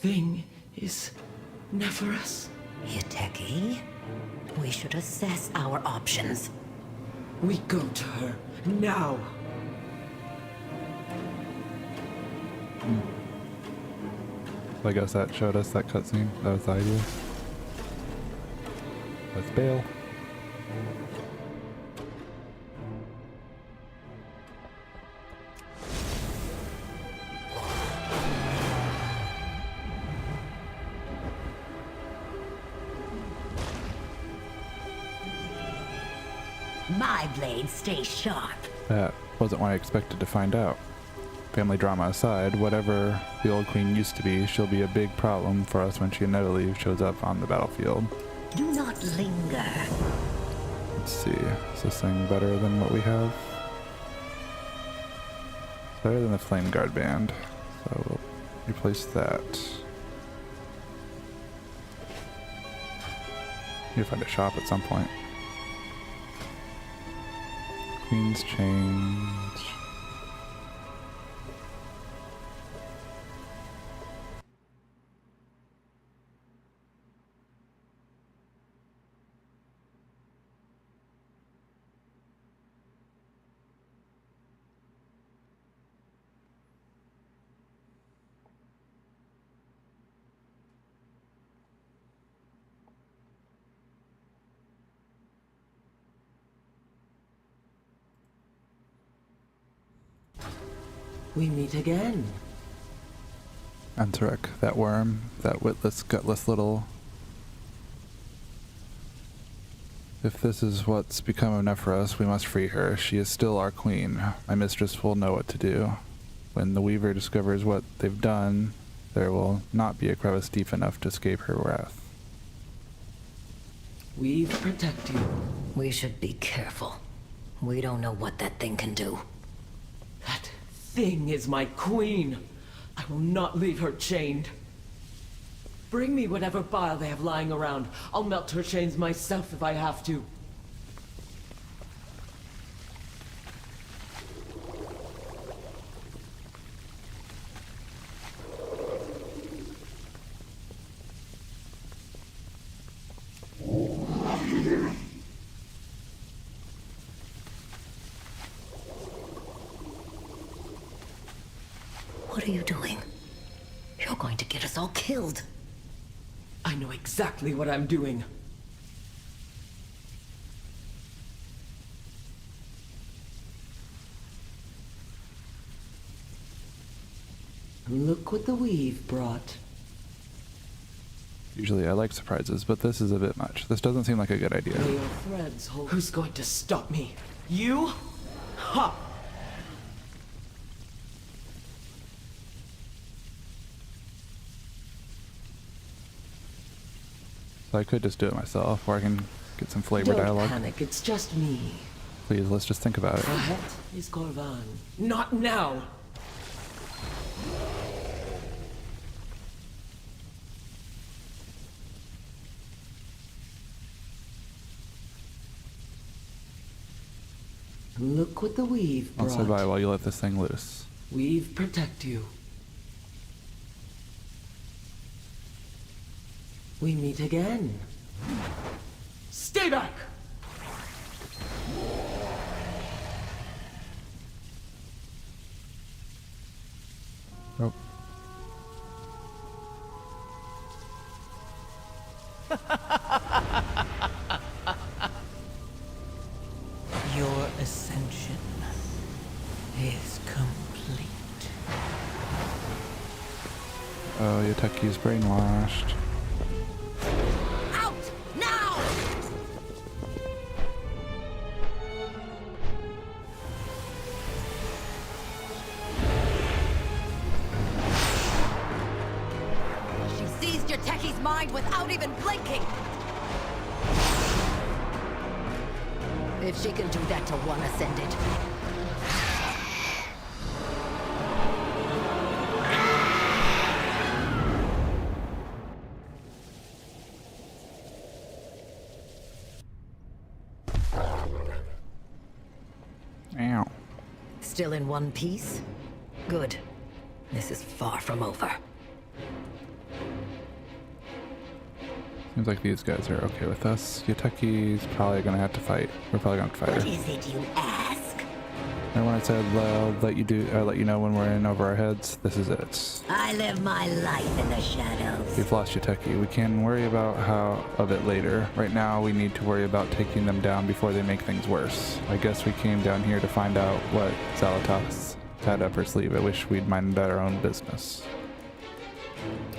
Thing is Nephirus. Hiteki, we should assess our options. We go to her now. I guess that showed us that cutscene. That was the idea. Let's bail. My blades stay sharp. That wasn't what I expected to find out. Family drama aside, whatever the old queen used to be, she'll be a big problem for us when she inevitably shows up on the battlefield. Do not linger. Let's see, is this thing better than what we have? It's better than the Flame Guard band, so we'll replace that. Need to find a shop at some point. Queen's Change. We meet again. Ansarek, that worm, that witless, gutless little... If this is what's become enough for us, we must free her. She is still our queen. My mistress will know what to do. When the Weaver discovers what they've done, there will not be a crevice deep enough to escape her wrath. We protect you. We should be careful. We don't know what that thing can do. That thing is my queen. I will not leave her chained. Bring me whatever bile they have lying around. I'll melt her chains myself if I have to. What are you doing? You're going to get us all killed. I know exactly what I'm doing. Look what the weave brought. Usually I like surprises, but this is a bit much. This doesn't seem like a good idea. Lay your threads, who's going to stop me? You? Ha! So I could just do it myself, or I can get some flavor Don't dialogue. panic, it's just me. Please, let's just think about it. That is Corvan. Not now! Look what the weave I'll brought. say bye while you let this thing loose. Weave protect you. We meet again. Stay back! Nope. Your ascension is complete. Oh, Yateki's brainwashed. Out! Now! She seized Yateki's mind without even blinking! If she can do that to one Ascended. Ow. Still in one piece? Good. This is far from over. Seems like these guys are okay with us. Yateki's probably gonna have to fight. We're probably gonna have to fight her. What is it you ask? And when I said I'll let you know when we're in over our heads, this is it. I live my life in the shadows. We've lost Yateki. We can worry about it later. Right now, we need to worry about taking them down before they make things worse. I guess we came down here to find out what Zalatas had up her sleeve. I wish we'd minded our own business.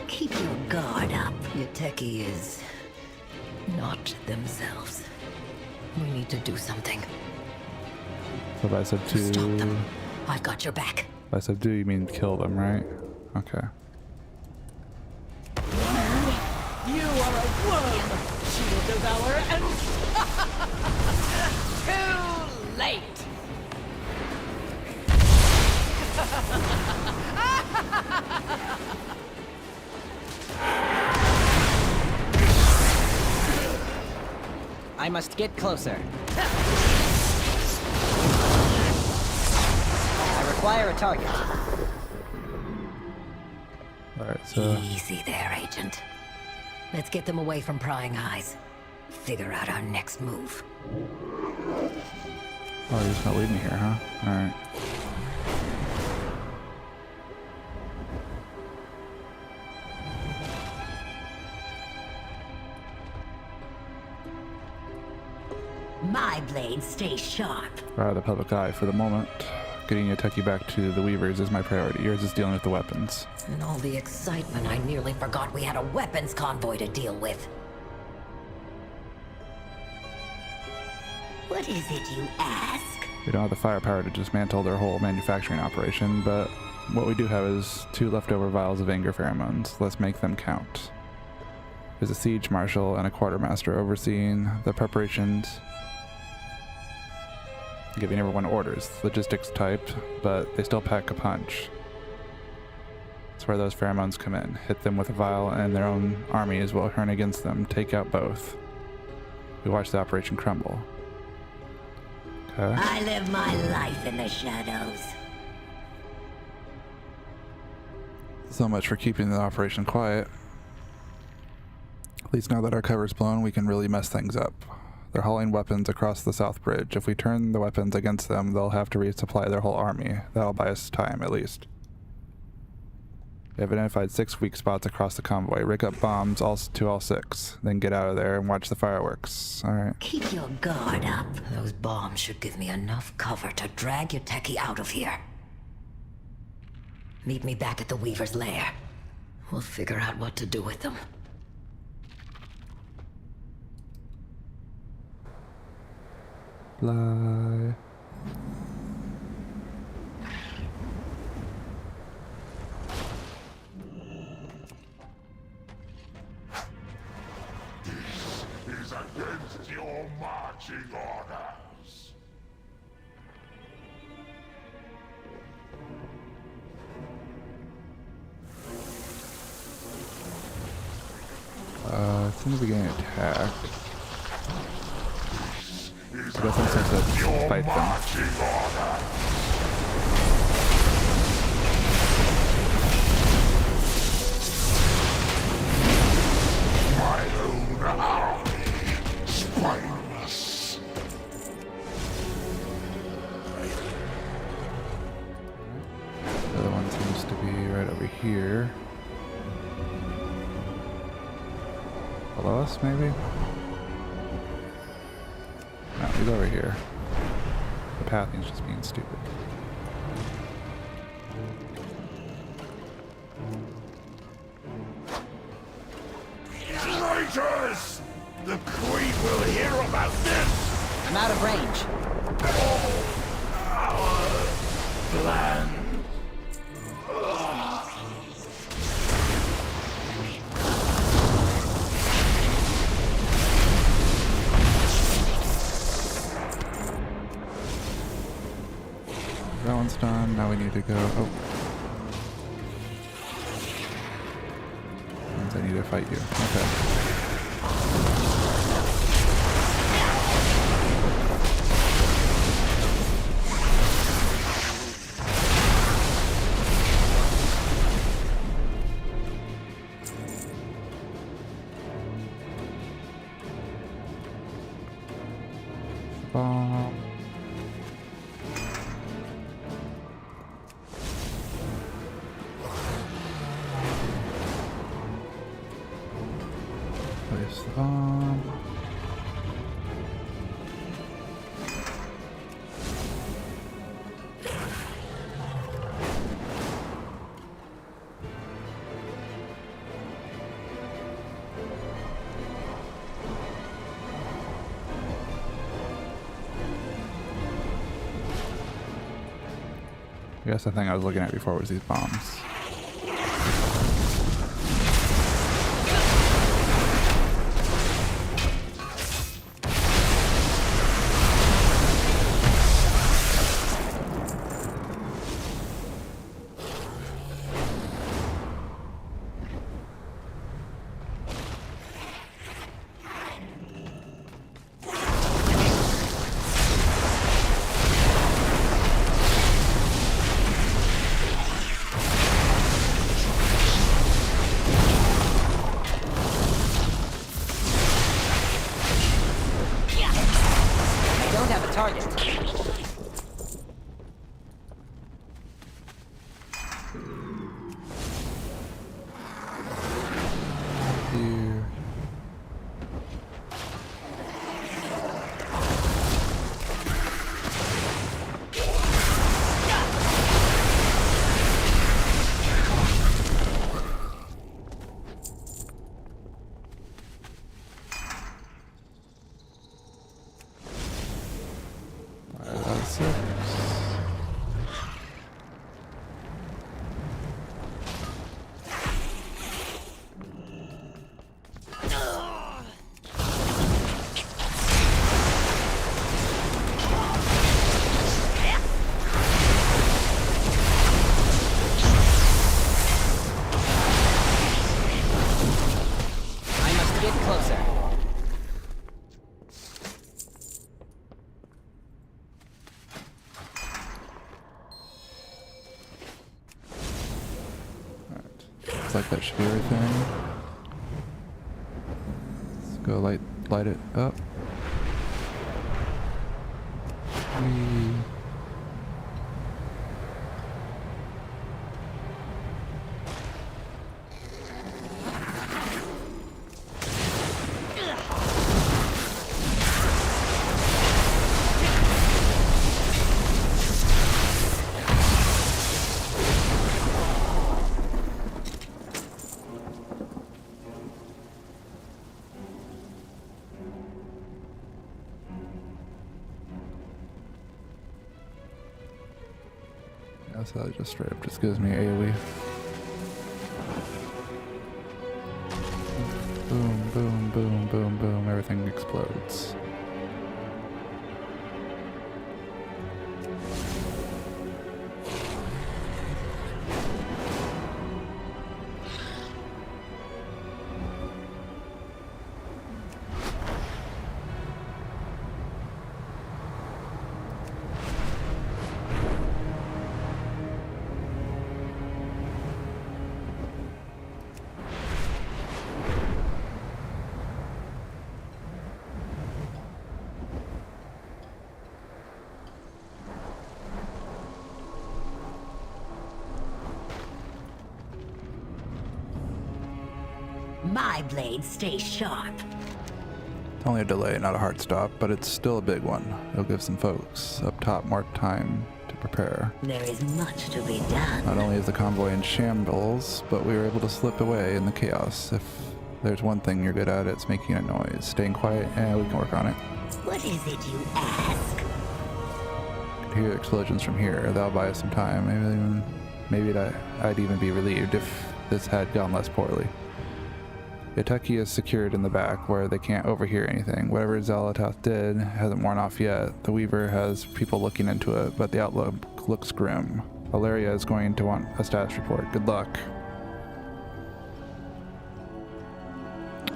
Keep your guard up. Yateki is not themselves. We need to do something. So if I said to... Stop them. I've got your back. If I said do, you mean kill them, right? Okay. You are a worm! Shield devourer and... Too late! I must get closer. I require a target. Alright, so... Easy there, Agent. Let's get them away from prying eyes. Figure out our next move. Oh, you're just gonna leave me here, huh? Alright. My blades stay sharp. Out of the public eye for the moment. Getting Yateki back to the Weavers is my priority. Yours is dealing with the weapons. In all the excitement, I nearly forgot we had a weapons convoy to deal with. What is it you ask? We don't have the firepower to dismantle their whole manufacturing operation, but what we do have is 2 leftover vials of anger pheromones. Let's make them count. There's a siege marshal and a quartermaster overseeing the preparations, giving everyone orders. Logistics typed, but they still pack a punch. That's where those pheromones come in. Hit them with a vial and their own armies will turn against them, take out both. We watch the operation crumble. Okay. I live my life in the shadows. So much for keeping the operation quiet. At least now that our cover's blown, we can really mess things up. They're hauling weapons across the South Bridge. If we turn the weapons against them, they'll have to resupply their whole army. That'll buy us time, at least. We have identified 6 weak spots across the convoy. Rig up bombs to all 6. Then get out of there and watch the fireworks. Alright. Keep your guard up. Those bombs should give me enough cover to drag your techie out of here. Meet me back at the Weaver's lair. We'll figure out what to do with them. Fly. This is against your marching orders. Seem to be getting attacked. I guess I'm supposed to fight them. My own army, spineless. The other one seems to be right over here. Below us, maybe? No, he's over here. The pathing's just being stupid. Traitors! The Queen will hear about this! I'm out of range. Our plan. That one's done. Now we need to go. Oh. Means I need to fight you. Okay. Bomb. Place the bomb. I guess the thing I was looking at before was these bombs. closer. Looks like that should be everything. Let's go light it up. Whee. So that just straight up just gives me AoE. Boom, boom, boom, boom, boom, everything explodes. My blades stay sharp. It's only a delay, not a hard stop, but it's still a big one. It'll give some folks up top more time to prepare. There is much to be done. Not only is the convoy in shambles, but we were able to slip away in the chaos. If there's one thing you're good at, it's making a noise. Staying quiet, we can work on it. What is it you ask? Could hear explosions from here. That'll buy us some time. Maybe I'd even be relieved if this had gone less poorly. Yuteki is secured in the back where they can't overhear anything. Whatever Zalatoth did hasn't worn off yet. The Weaver has people looking into it, but the outlook looks grim. Valeria is going to want a status report. Good luck.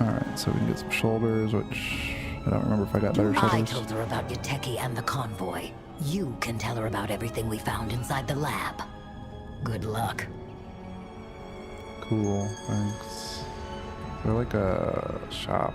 Alright, so we can get some shoulders, which I don't remember if I got better shoulders. I told her about Yuteki and the convoy. You can tell her about everything we found inside the lab. Good luck. Cool, thanks. They're like a shop.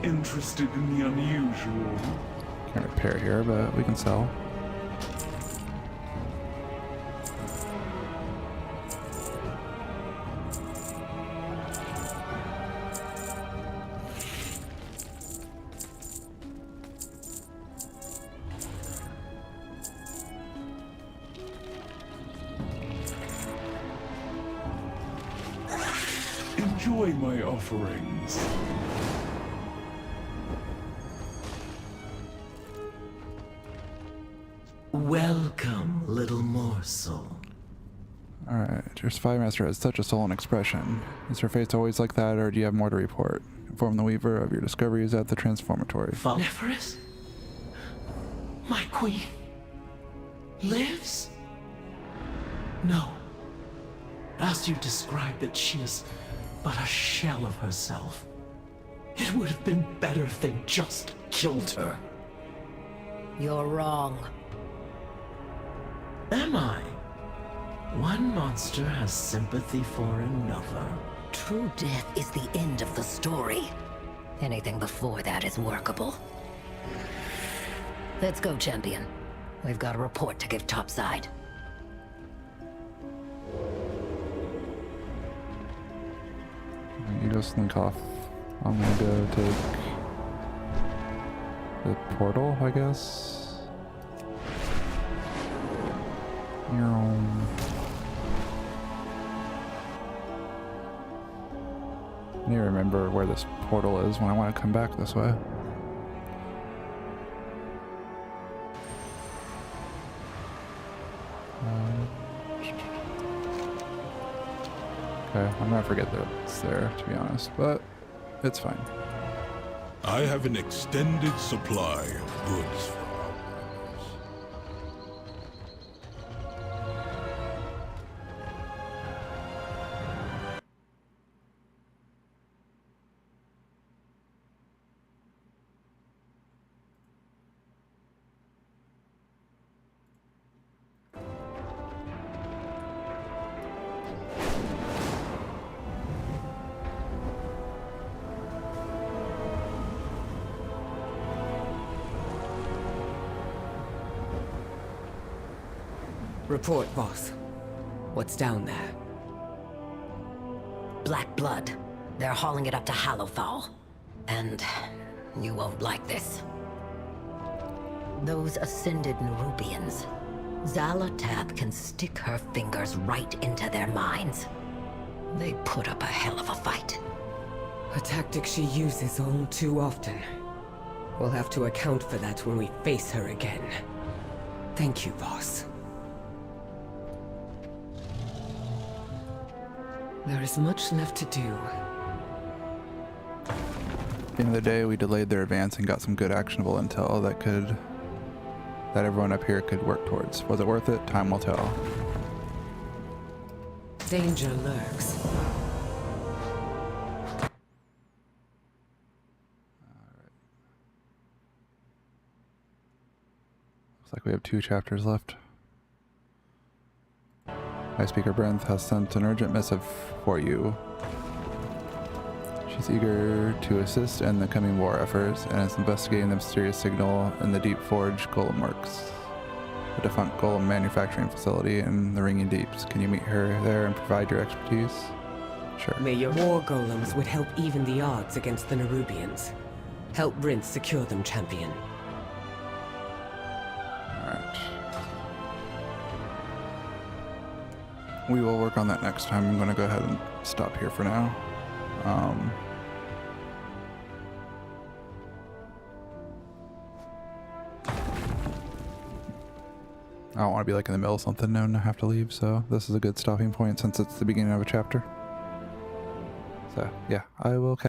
Interested in the unusual? Can't repair here, but we can sell. Enjoy my offerings. Welcome, little morsel. Alright, your spy master has such a sullen expression. Is her face always like that, or do you have more to report? Inform the Weaver of your discoveries at the transformatory. Neferis? My queen lives? No. As you described it, she is but a shell of herself. It would have been better if they just killed her. You're wrong. Am I? One monster has sympathy for another. True death is the end of the story. Anything before that is workable. Let's go, champion. We've got a report to give topside. You go slink off. I'm gonna go take the portal, I guess. I need to remember where this portal is when I want to come back this way. Okay, I'm gonna forget that it's there, to be honest, but it's fine. I have an extended supply of goods for Report, boss. What's down there? Black blood. They're hauling it up to Hallowfall. And you won't like this. Those ascended Nerubians. Zalatab can stick her fingers right into their minds. They put up a hell of a fight. A tactic she uses all too often. We'll have to account for that when we face her again. Thank you, boss. There is much left to do. At the end of the day, we delayed their advance and got some good actionable intel that everyone up here could work towards. Was it worth it? Time will tell. Danger lurks. Looks like we have 2 chapters left. High Speaker Brenth has sent an urgent missive for you. She's eager to assist in the coming war efforts and is investigating the mysterious signal in the Deep Forge Golem Works, a defunct golem manufacturing facility in the Ringing Deeps. Can you meet her there and provide your expertise? Sure. May your war golems would help even the odds against the Nerubians. Help Brinth secure them, champion. Alright. We will work on that next time. I'm going to go ahead and stop here for now. I don't want to be like in the middle of something and I have to leave, so this is a good stopping point since it's the beginning of a chapter. So yeah, I will catch